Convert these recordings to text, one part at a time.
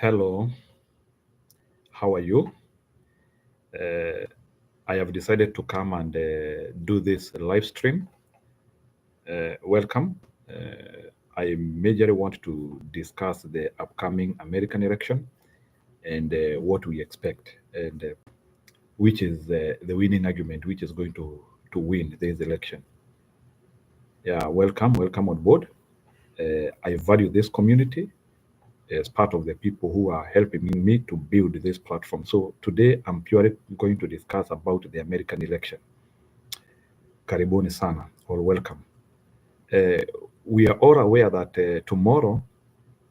Hello, how are you? Uh, I have decided to come and do this live stream. Welcome. I majorly want to discuss the upcoming American election and what we expect, and which is the winning argument, which is going to win this election. Yeah, welcome on board. I value this community as part of the people who are helping me to build this platform. So today I'm purely going to discuss about the American election. Karibuni sana, or welcome. Uh, we are all aware that tomorrow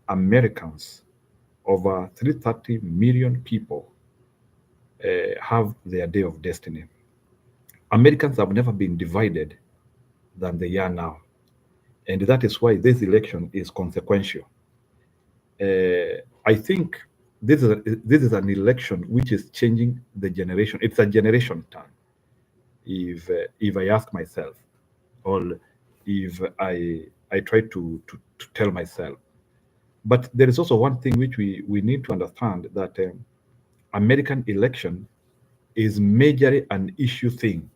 Americans, over 330 million people, have their day of destiny. Americans have never been divided than they are now, and that is why this election is consequential. I think this is an election which is changing the generation. It's a generation turn. If I ask myself, or if I try to tell myself, but there is also one thing which we need to understand that American election is majorly an issue thing.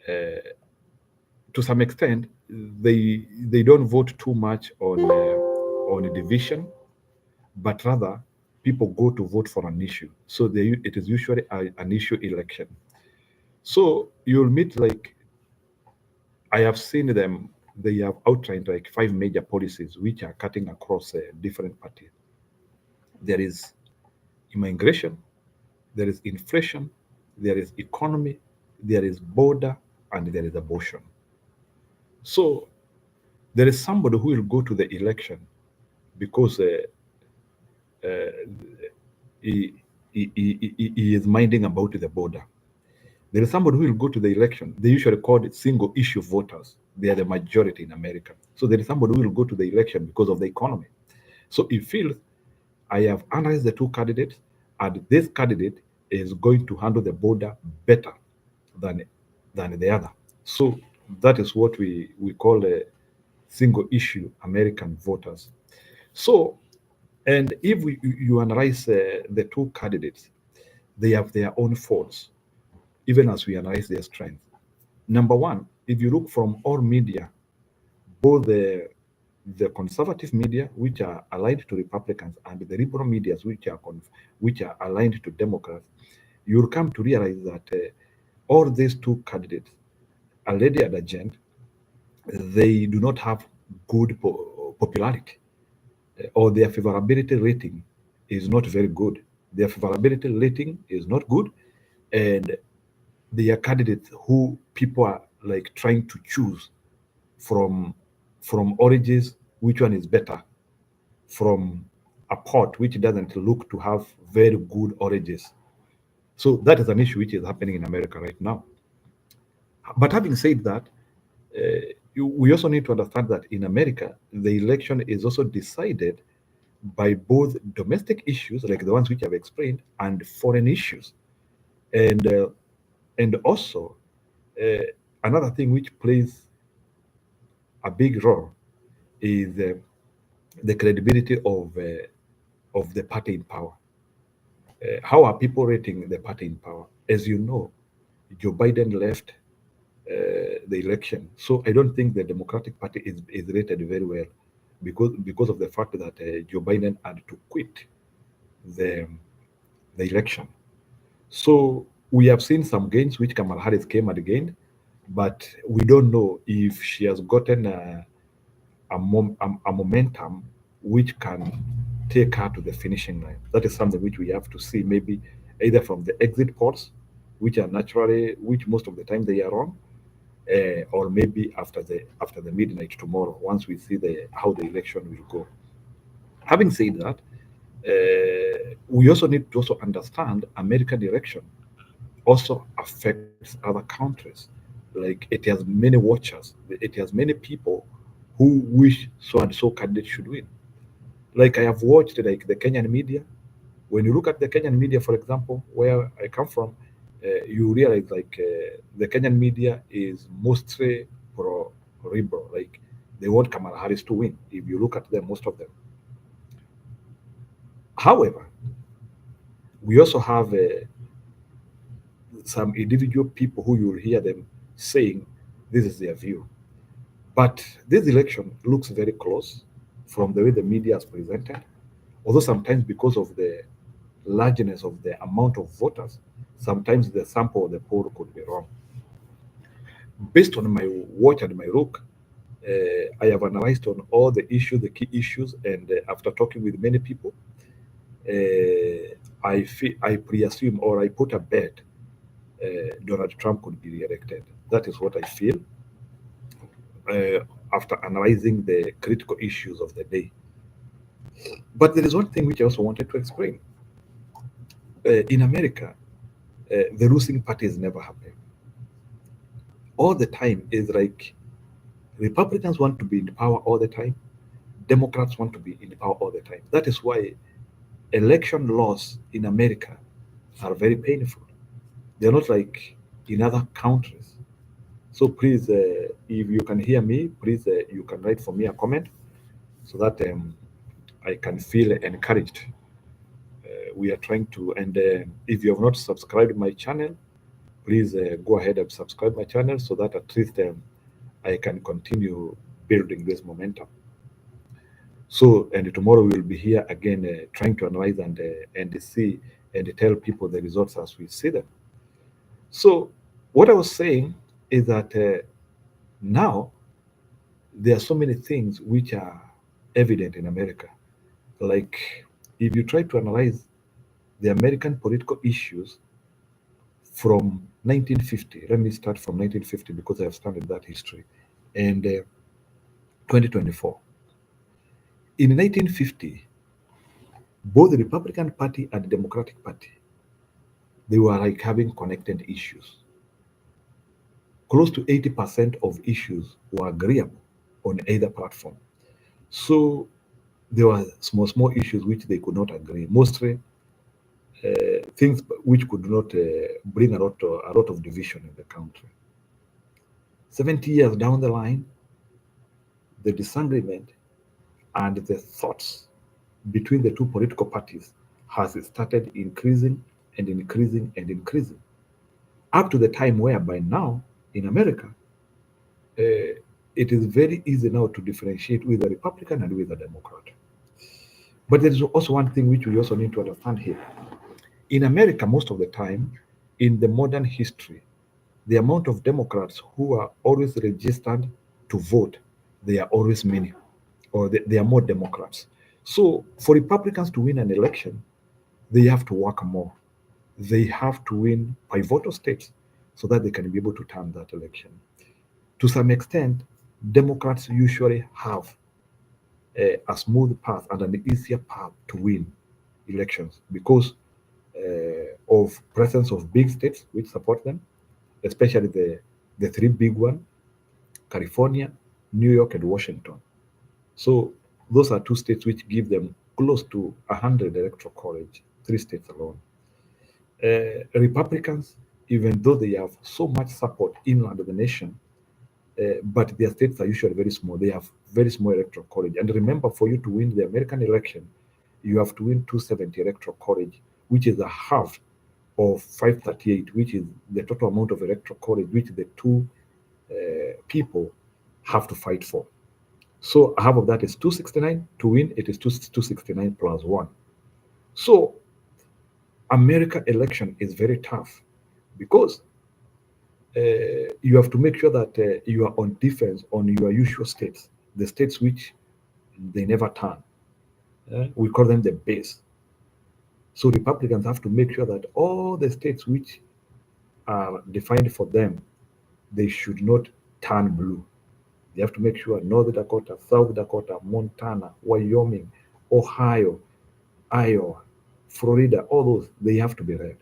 To some extent, they don't vote too much on a division, but rather people go to vote for an issue. So it is usually an issue election. So you'll meet like I have seen them. They have outlined like five major policies which are cutting across different parties. There is immigration, there is inflation, there is economy, there is border, and there is abortion. So there is somebody who will go to the election because he, he is minding about the border. There is somebody who will go to the election. They usually call it single issue voters. They are the majority in America. So there is somebody who will go to the election because of the economy. So he feels I have analyzed the two candidates, and this candidate is going to handle the border better than the other. So that is what we call a single issue American voters. So, and if you analyze the two candidates, they have their own faults, even as we analyze their strengths. Number one, if you look from all media, both the conservative media, which are aligned to Republicans, and the liberal media, which are aligned to Democrats, you'll come to realize that all these two candidates, a lady and a gent, they do not have good popularity, or their favorability rating is not very good. Their favorability rating is not good, and they are candidates who people are like trying to choose from oranges which one is better, from a pot which doesn't look to have very good oranges. So that is an issue which is happening in America right now. But having said that, we also need to understand that in America, the election is also decided by both domestic issues, like the ones which I've explained, and foreign issues. And also, uh, another thing which plays a big role is the credibility of the party in power. How are people rating the party in power? As you know, Joe Biden left the election, so I don't think the Democratic Party is rated very well because of the fact that Joe Biden had to quit the the election. So we have seen some gains which Kamala Harris came and gained, but we don't know if she has gotten a momentum which can take her to the finishing line. That is something which we have to see, maybe either from the exit polls, which most of the time they are wrong, or maybe after the midnight tomorrow, once we see the how the election will go. Having said that, we also need to also understand American election also affects other countries. Like it has many watchers, it has many people who wish so and so candidate should win. Like I have watched like the Kenyan media. When you look at the Kenyan media, for example, where I come from, you realize like the Kenyan media is mostly pro liberal. Like they want Kamala Harris to win. If you look at them, most of them. However, we also have some individual people who you will hear them saying this is their view. But this election looks very close from the way the media is presented, although sometimes because of the largeness of the amount of voters, sometimes the sample of the poll could be wrong. Based on my watch and my look, I have analyzed on all the issues, the key issues, and after talking with many people, I pre-assume or I put a bet Donald Trump could be re-elected. That is what I feel after analyzing the critical issues of the day. But there is one thing which I also wanted to explain. In America, the losing parties never happen. All the time is like Republicans want to be in power all the time, Democrats want to be in power all the time. That is why election laws in America are very painful. They're not like in other countries. So please, if you can hear me, please, you can write for me a comment so that I can feel encouraged. We are trying to, and if you have not subscribed my channel, please go ahead and subscribe my channel so that at least I can continue building this momentum. So, and tomorrow we will be here again trying to analyze and see and tell people the results as we see them. So, what I was saying is that now there are so many things which are evident in America. Like, if you try to analyze the American political issues from 1950, let me start from 1950 because I have studied that history, and 2024. In 1950, both the Republican Party and the Democratic Party, they were like having connected issues. Close to 80% of issues were agreeable on either platform. So there were small issues which they could not agree. Mostly things which could not bring a lot of division in the country. 70 years down the line, the disagreement and the thoughts between the two political parties has started increasing and increasing and increasing, up to the time whereby now in America, it is very easy now to differentiate with a Republican and with a Democrat. But there is also one thing which we also need to understand here. In America, most of the time, in the modern history, the amount of Democrats who are always registered to vote, they are always many, or they are more Democrats. So for Republicans to win an election, they have to work more. They have to win pivotal states so that they can be able to turn that election. To some extent, Democrats usually have a smooth path and an easier path to win elections because of presence of big states which support them, especially the three big ones, California, New York, and Washington. So those are two states which give them close to 100 electoral college, three states alone. Republicans, even though they have so much support inland of the nation, but their states are usually very small. They have very small electoral college. And remember, for you to win the American election, you have to win 270 electoral college, which is a half of 538, which is the total amount of electoral college which the two people have to fight for. So half of that is 269. To win, it is 269 plus 1. So America election is very tough because you have to make sure that you are on defense on your usual states, the states which they never turn. We call them the base. So Republicans have to make sure that all the states which are defined for them, they should not turn blue. They have to make sure North Dakota, South Dakota, Montana, Wyoming, Ohio, Iowa, Florida, all those, they have to be red.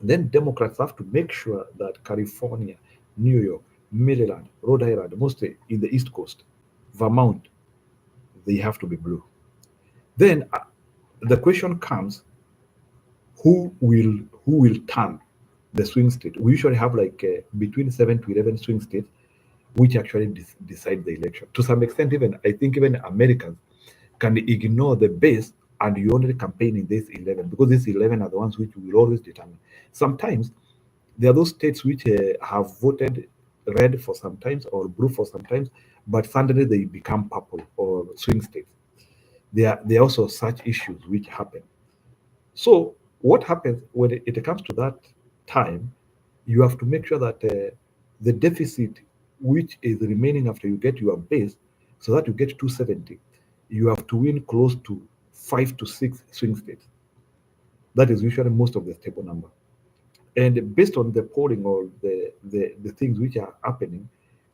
Then Democrats have to make sure that California, New York, Maryland, Rhode Island, mostly in the East Coast, Vermont, they have to be blue. Then the question comes, who will turn the swing state? We usually have like between 7 to 11 swing states which actually decide the election. To some extent, even I think even Americans can ignore the base and you only campaign in these 11 because these 11 are the ones which will always determine. Sometimes there are those states which have voted red for sometimes or blue for sometimes, but suddenly they become purple or swing states. There are also such issues which happen. So what happens when it comes to that time, you have to make sure that the deficit which is remaining after you get your base, so that you get 270, you have to win close to 5 to 6 swing states. That is usually most of the stable number. And based on the polling or the things which are happening,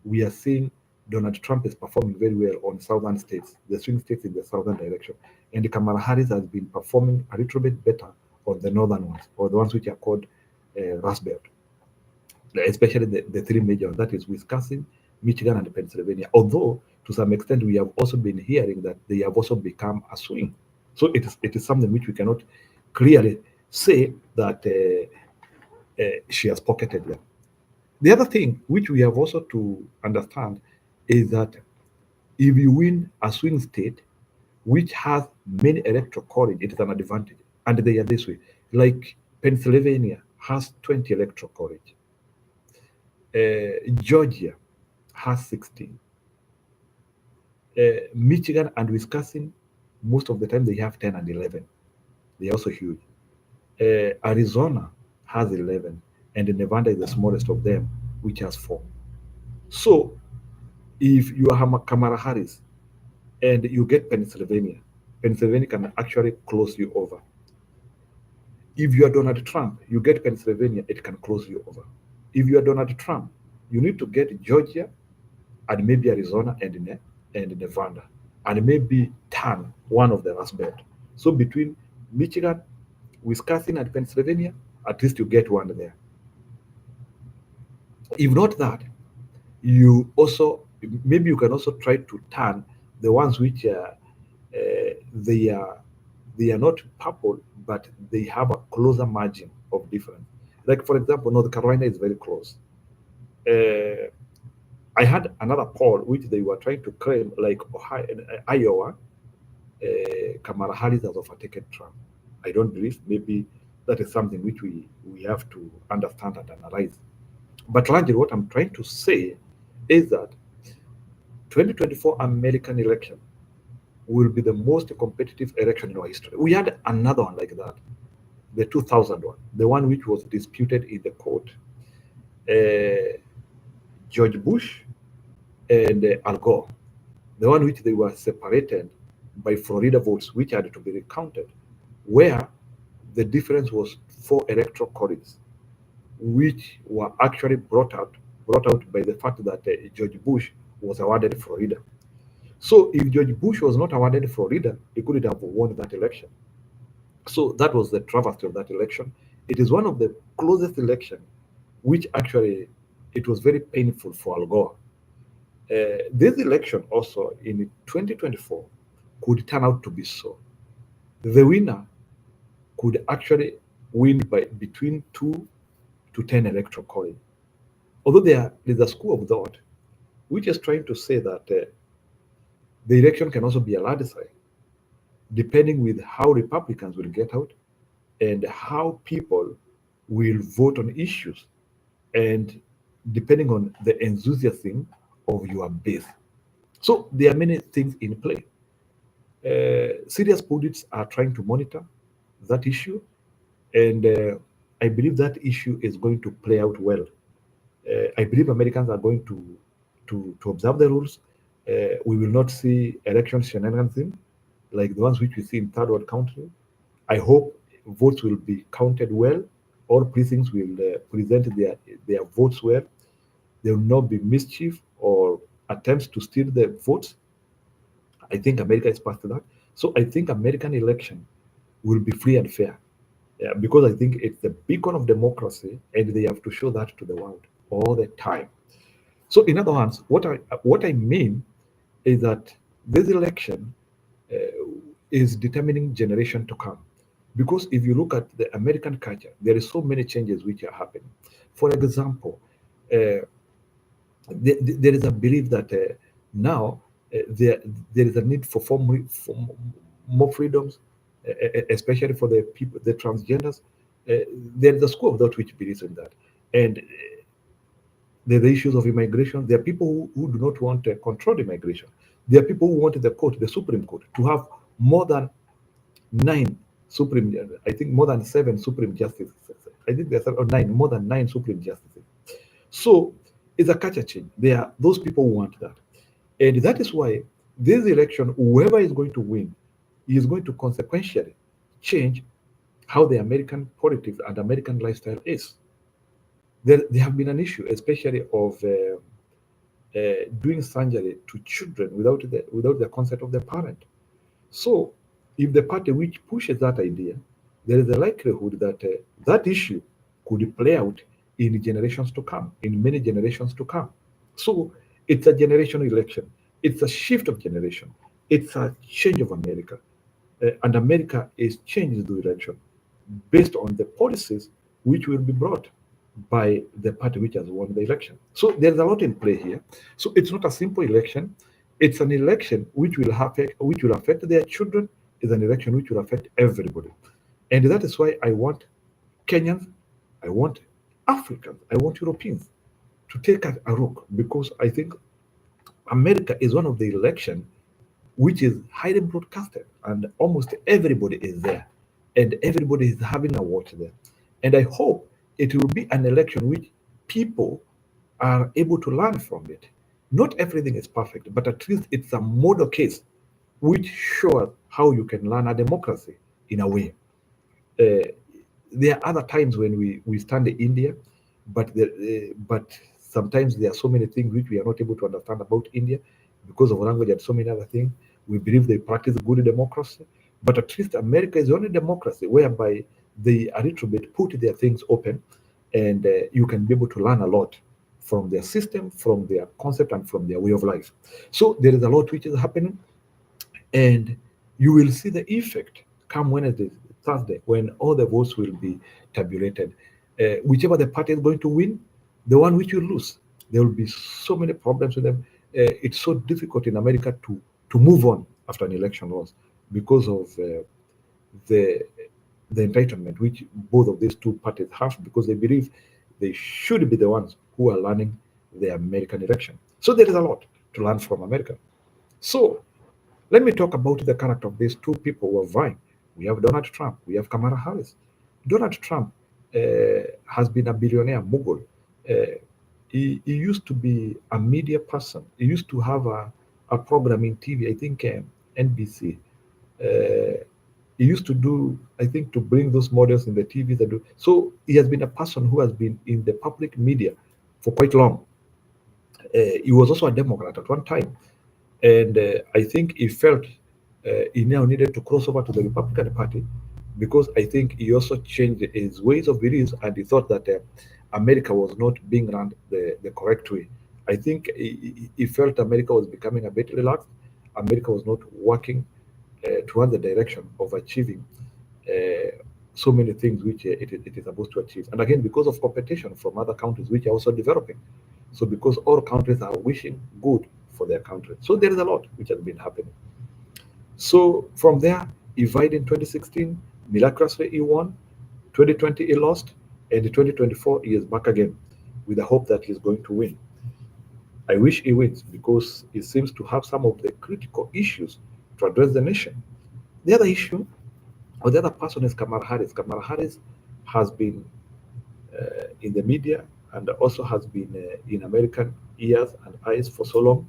we are seeing Donald Trump is performing very well on southern states, the swing states in the southern direction. And Kamala Harris has been performing a little bit better on the northern ones, or the ones which are called Rust Belt, especially the three major ones, that is Wisconsin, Michigan, and Pennsylvania. Although, to some extent, we have also been hearing that they have also become a swing. So it is something which we cannot clearly say that she has pocketed them. The other thing which we have also to understand is that if you win a swing state which has many electoral college, it is an advantage. And they are this way. Like Pennsylvania has 20 electoral college. Georgia has 16. Michigan and Wisconsin, most of the time they have 10 and 11. They are also huge. Arizona has 11, and Nevada is the smallest of them, which has 4. So if you are Kamala Harris and you get Pennsylvania, Pennsylvania can actually close you over. If you are Donald Trump, you get Pennsylvania, it can close you over. If you are Donald Trump, you need to get Georgia and maybe Arizona and Nevada, and maybe turn one of the last belt. So between Michigan, Wisconsin, and Pennsylvania, at least you get one there. If not that, you also maybe you can also try to turn the ones which they are they are not purple, but they have a closer margin of difference. Like for example, North Carolina is very close. Uh, I had another poll which they were trying to claim, like Ohio, Iowa, Kamala Harris has overtaken Trump. I don't believe. Maybe that is something which we have to understand and analyze. But largely, what I'm trying to say is that 2024 American election will be the most competitive election in our history. We had another one like that, the 2000 one, the one which was disputed in the court. Uh, George Bush and Al Gore, the one which they were separated by Florida votes, which had to be recounted, where the difference was 4 electoral colleges, which were actually brought out by the fact that George Bush was awarded Florida. So if George Bush was not awarded Florida, he couldn't have won that election. So that was the travesty of that election. It is one of the closest election, which actually it was very painful for Al Gore. This election also in 2024 could turn out to be so. The winner could actually win by between 2 to 10 electoral college. Although there is a school of thought which is trying to say that the election can also be a landslide, depending with how Republicans will get out and how people will vote on issues, and depending on the enthusiasm of your base. So there are many things in play. Serious pundits are trying to monitor that issue, and I believe that issue is going to play out well. I believe Americans are going to observe the rules. We will not see election shenanigans like the ones which we see in third world countries. I hope votes will be counted well. All precincts will present their votes well. There will not be mischief or attempts to steal the votes. I think America is past that. So I think American election will be free and fair. Yeah, because I think it's the beacon of democracy, and they have to show that to the world all the time. So, in other words, what I mean is that this election uh, is determining generation to come. Because if you look at the American culture, there is so many changes which are happening. For example, uh, there is a belief that now there is a need for more freedoms, especially for the people, the transgenders. There is a school of thought which believes in that. And there are the issues of immigration. There are people who do not want controlled immigration. There are people who want the court, the Supreme Court, to have more than nine Supreme, I think more than seven Supreme Justices. I think there's or nine, more than nine Supreme Justices. So it's a culture change. There are those people who want that. And that is why this election, whoever is going to win, is going to consequentially change how the American politics and American lifestyle is. There have been an issue, especially of doing surgery to children without the consent of the parent. So, if the party which pushes that idea, there is a likelihood that that issue could play out in generations to come, in many generations to come. So, it's a generational election. It's a shift of generation. It's a change of America. And America is changing the election based on the policies which will be brought by the party which has won the election. So there's a lot in play here. So it's not a simple election. It's an election which will affect their children. It's an election which will affect everybody. And that is why I want Kenyans, I want Africans, I want Europeans to take a look, because I think America is one of the election which is highly broadcasted, and almost everybody is there, and everybody is having a watch there. And I hope it will be an election which people are able to learn from it. Not everything is perfect, but at least it's a model case which shows how you can learn a democracy in a way. Uh, there are other times when we stand in India, but sometimes there are so many things which we are not able to understand about India because of language and so many other things. We believe they practice good democracy, but at least America is the only democracy whereby they a little bit put their things open, and you can be able to learn a lot from their system, from their concept, and from their way of life. So there is a lot which is happening, and you will see the effect come Wednesday, Thursday, when all the votes will be tabulated. Whichever the party is going to win, the one which will lose, there will be so many problems with them. It's so difficult in America to move on after an election loss because of the the entitlement which both of these two parties have, because they believe they should be the ones who are learning the American election. So there is a lot to learn from America. So let me talk about the character of these two people who are vying. We have Donald Trump, we have Kamala Harris. Donald Trump has been a billionaire mogul. Uh, he used to be a media person. He used to have a program in TV, I think NBC. Uh, he used to do, I think, to bring those models in the TV. That do. So he has been a person who has been in the public media for quite long. He was also a Democrat at one time, and I think he felt he now needed to cross over to the Republican Party, because I think he also changed his ways of beliefs, and he thought that America was not being run the correct way. I think he felt America was becoming a bit relaxed. America was not working towards the direction of achieving so many things which it is supposed to achieve. And again, because of competition from other countries which are also developing. So because all countries are wishing good for their country. So there is a lot which has been happening. So from there, he vied in 2016, miraculously he won. 2020 he lost, and in 2024 he is back again with the hope that he's going to win. I wish he wins because he seems to have some of the critical issues to address the nation. The other issue, or the other person, is Kamala Harris. Kamala Harris has been in the media and also has been in American ears and eyes for so long,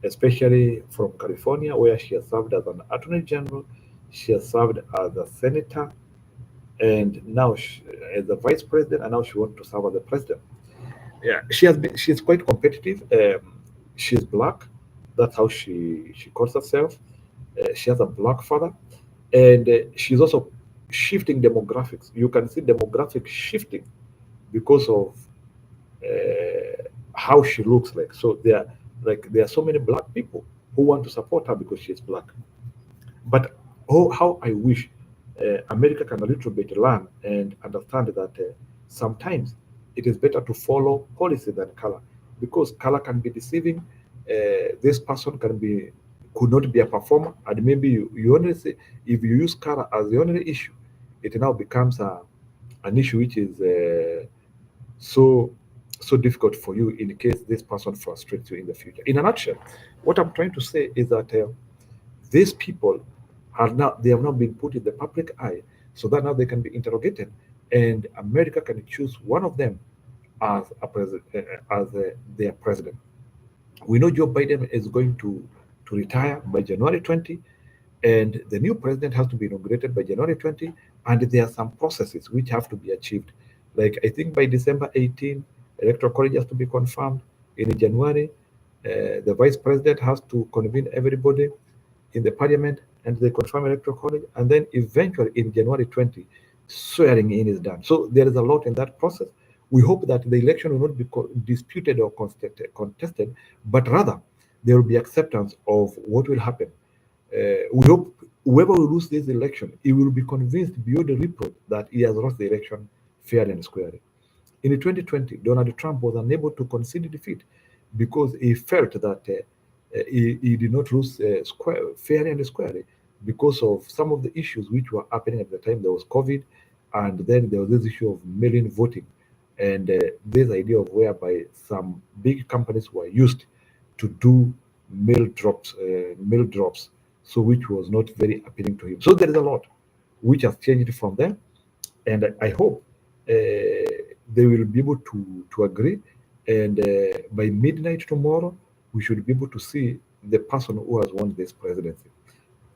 especially from California, where she has served as an attorney general, she has served as a senator, and now as a vice president, and now she wants to serve as the president. Yeah, she's quite competitive. She's black. That's how she calls herself. She has a black father, and she's also shifting demographics. You can see demographics shifting because of how she looks like. So there are so many black people who want to support her because she's black. But how I wish America can a little bit learn and understand that sometimes it is better to follow policy than color, because color can be deceiving. This person can be could not be a performer, and maybe you only say, if you use Kara as the only issue, it now becomes an issue which is so so difficult for you in case this person frustrates you in the future. In a nutshell, what I'm trying to say is that these people have now been put in the public eye, so that now they can be interrogated, and America can choose one of them as a president, their president. We know Joe Biden is going to retire by January 20, and the new president has to be inaugurated by January 20, and there are some processes which have to be achieved. Like I think by December 18, electoral college has to be confirmed. In January, the vice president has to convene everybody in the parliament and they confirm electoral college, and then eventually in January 20, swearing in is done. So there is a lot in that process. We hope that the election will not be disputed or contested, but rather there will be acceptance of what will happen. We hope whoever will lose this election, he will be convinced beyond a reproach that he has lost the election fairly and squarely. In 2020, Donald Trump was unable to concede defeat because he felt that he did not lose fairly and squarely because of some of the issues which were happening at the time. There was COVID, and then there was this issue of mail-in voting, and this idea of whereby some big companies were used to do mail drops, so which was not very appealing to him. So there is a lot which has changed from there, and I hope they will be able to agree. And by midnight tomorrow, we should be able to see the person who has won this presidency.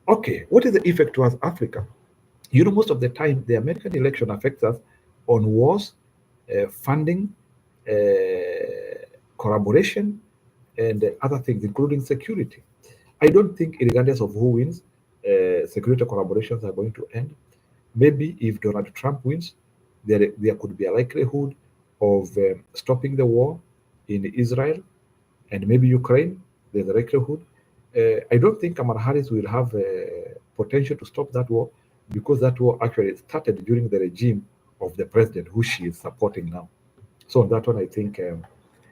Okay, what is the effect towards Africa? You know, most of the time, the American election affects us on wars, funding, collaboration, and other things, including security. I don't think, regardless of who wins, security collaborations are going to end. Maybe if Donald Trump wins, there could be a likelihood of stopping the war in Israel and maybe Ukraine. There's a likelihood. I don't think Kamala Harris will have potential to stop that war because that war actually started during the regime of the president who she is supporting now. So that one I think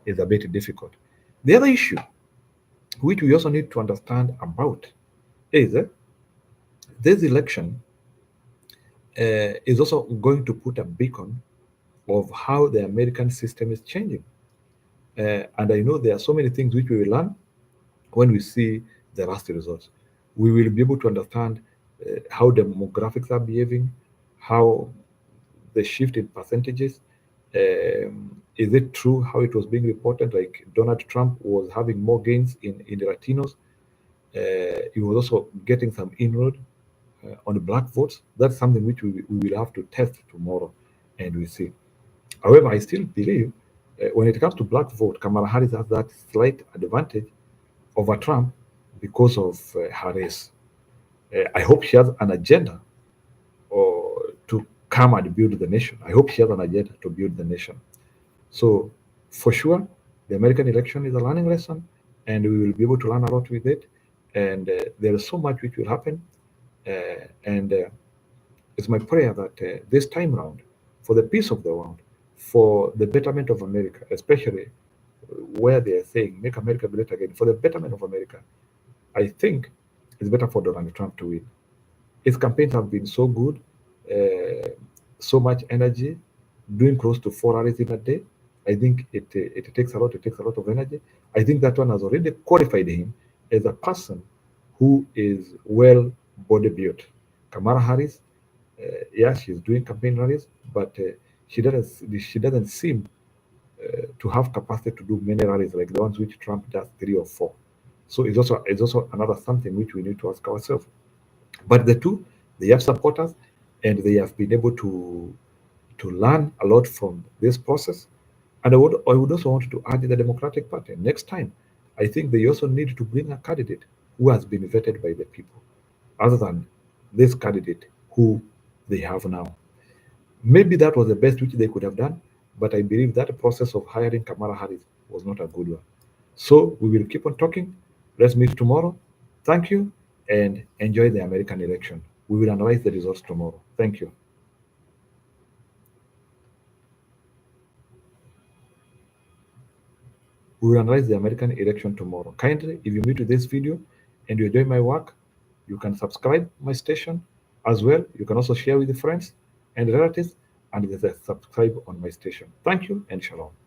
is a bit difficult. The other issue which we also need to understand about is this election is also going to put a beacon of how the American system is changing. And I know there are so many things which we will learn when we see the last results. We will be able to understand how demographics are behaving, how the shift in percentages. Is it true how it was being reported? Like Donald Trump was having more gains in the Latinos. He was also getting some inroad on the black votes. That's something which we will have to test tomorrow and we see. However, I still believe when it comes to black vote, Kamala Harris has that slight advantage over Trump because of her race. I hope she has an agenda to come and build the nation. I hope she has an agenda to build the nation. So, for sure, the American election is a learning lesson, and we will be able to learn a lot with it. And there is so much which will happen. And it's my prayer that this time round, for the peace of the world, for the betterment of America, especially where they are saying "Make America Great Again," for the betterment of America, I think it's better for Donald Trump to win. His campaigns have been so good, uh, so much energy, doing close to 4 hours in a day. I think it takes a lot. It takes a lot of energy. I think that one has already qualified him as a person who is well body built. Kamala Harris, yeah, she's doing campaign rallies, but she doesn't seem to have capacity to do many rallies like the ones which Trump does 3 or 4. So it's also another something which we need to ask ourselves. But the two, they have supporters, and they have been able to learn a lot from this process. And I would also want to add the Democratic Party. Next time, I think they also need to bring a candidate who has been vetted by the people, other than this candidate who they have now. Maybe that was the best which they could have done, but I believe that process of hiring Kamala Harris was not a good one. So we will keep on talking. Let's meet tomorrow. Thank you and enjoy the American election. We will analyze the results tomorrow. Thank you. We will analyze the American election tomorrow. Kindly, if you meet with this video, and you enjoy my work, you can subscribe my station as well. You can also share with your friends and relatives and subscribe on my station. Thank you and shalom.